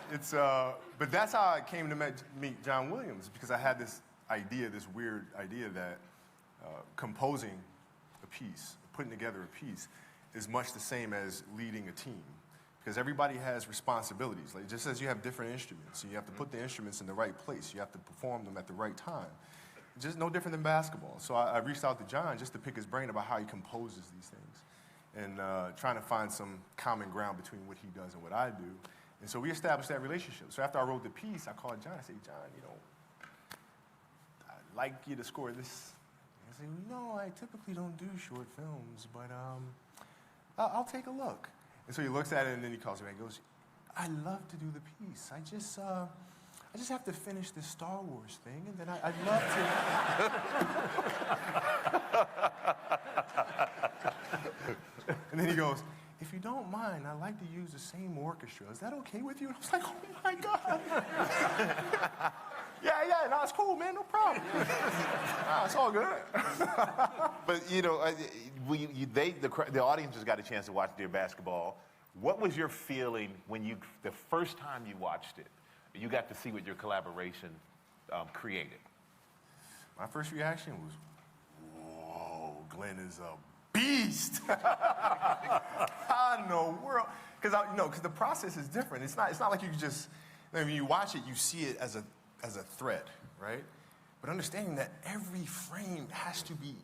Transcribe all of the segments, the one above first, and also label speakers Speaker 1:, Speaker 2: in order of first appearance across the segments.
Speaker 1: but that's how I came to meet John Williams, because I had this weird idea that composing a piece, putting together a piece, is much the same as leading a team. Because everybody has responsibilities. Like, just as you have different instruments, you have to put the instruments in the right place. You have to perform them at the right time. Just no different than basketball. So I reached out to John just to pick his brain about how he composes these things, and trying to find some common ground between what he does and what I do. And so we established that relationship. So after I wrote the piece, I called John. I said, John, I'd like you to score this. And I said, no, I typically don't do short films, but I'll take a look. And so he looks at it, and then he calls me and goes, I'd love to do the piece. I just have to finish this Star Wars thing, and then I'd love to. And then he goes, if you don't mind, I'd like to use the same orchestra. Is that okay with you? And I was like, oh my God. Yeah, no, it's cool, man, no problem. Nah, it's all good.
Speaker 2: But the audience has got a chance to watch their basketball. What was your feeling when the first time you watched it, you got to see what your collaboration created?
Speaker 1: My first reaction was, whoa, Glenn is a beast. How in the world? Because the process is different. It's not like you just, when you watch it, you see it as a thread, right? But understanding that every frame has to be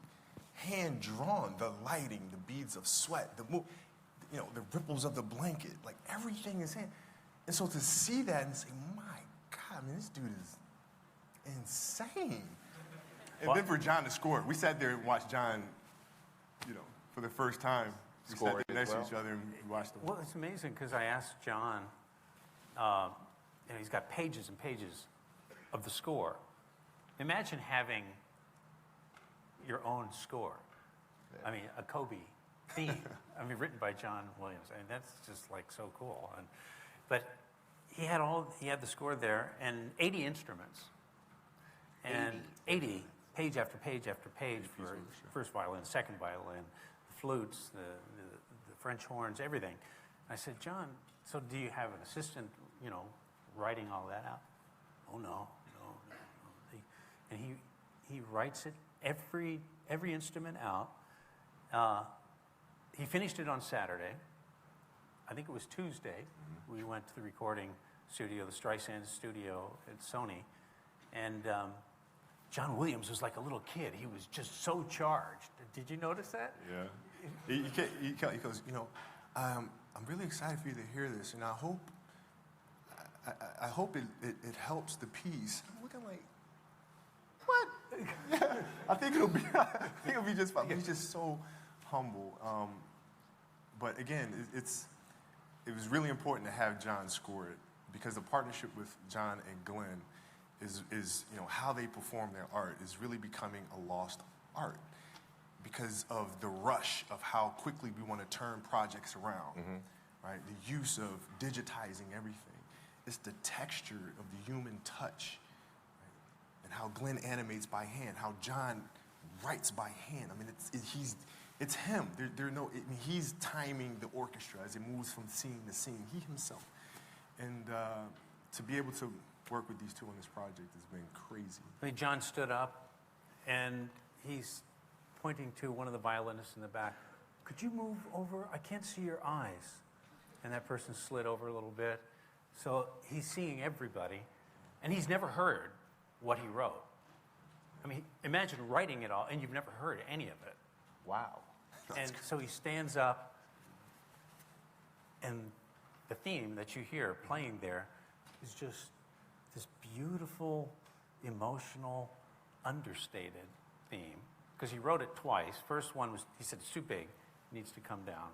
Speaker 1: hand-drawn, the lighting, the beads of sweat, the ripples of the blanket, like everything is hand. And so to see that and say, my God, man, this dude is insane. And then for John to score it, we sat there and watched John, for the first time. We sat there next to each other and we watched the
Speaker 3: Well, it's amazing because I asked John, he's got pages and pages of the score. Imagine having your own score. I mean, a Kobe theme. Written by John Williams. That's just like so cool. But he had the score there, and 80 instruments, and 80 page after page after page for first violin, second violin, the flutes, the French horns, everything. I said, John, so do you have an assistant, writing all that out? Oh no. And he writes it every instrument out. He finished it on Saturday. I think it was Tuesday. We went to the recording studio, the Streisand studio at Sony, and John Williams was like a little kid. He was just so charged. Did you notice that?
Speaker 1: Yeah. He goes, I'm really excited for you to hear this, and I hope it helps the piece. I'm looking like, what? I think it'll be just fine. He's just so humble. But again, it was really important to have John score it, because the partnership with John and Glenn is how they perform their art is really becoming a lost art because of the rush of how quickly we want to turn projects around, right? The use of digitizing everything. It's the texture of the human touch, right? And how Glenn animates by hand, how John writes by hand. It's him. He's timing the orchestra as it moves from scene to scene. He himself. And to be able to work with these two on this project has been crazy.
Speaker 3: John stood up, and he's pointing to one of the violinists in the back. Could you move over? I can't see your eyes. And that person slid over a little bit. So he's seeing everybody, and he's never heard what he wrote. Imagine writing it all, and you've never heard any of it.
Speaker 2: Wow.
Speaker 3: And so he stands up, and the theme that you hear playing there is just this beautiful, emotional, understated theme. Because he wrote it twice. First one was, he said, it's too big, it needs to come down.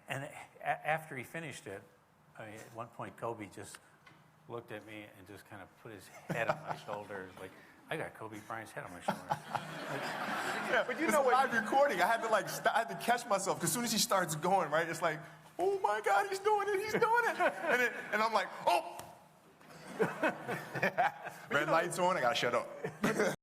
Speaker 3: And after he finished it, at one point Kobe just looked at me and just kind of put his head on my shoulder, like, I got Kobe Bryant's head on my shoulder.
Speaker 1: Yeah, but live recording, I had to catch myself, because as soon as he starts going, right, it's like, oh my God, he's doing it. And I'm like, oh. Red lights on, I gotta shut up.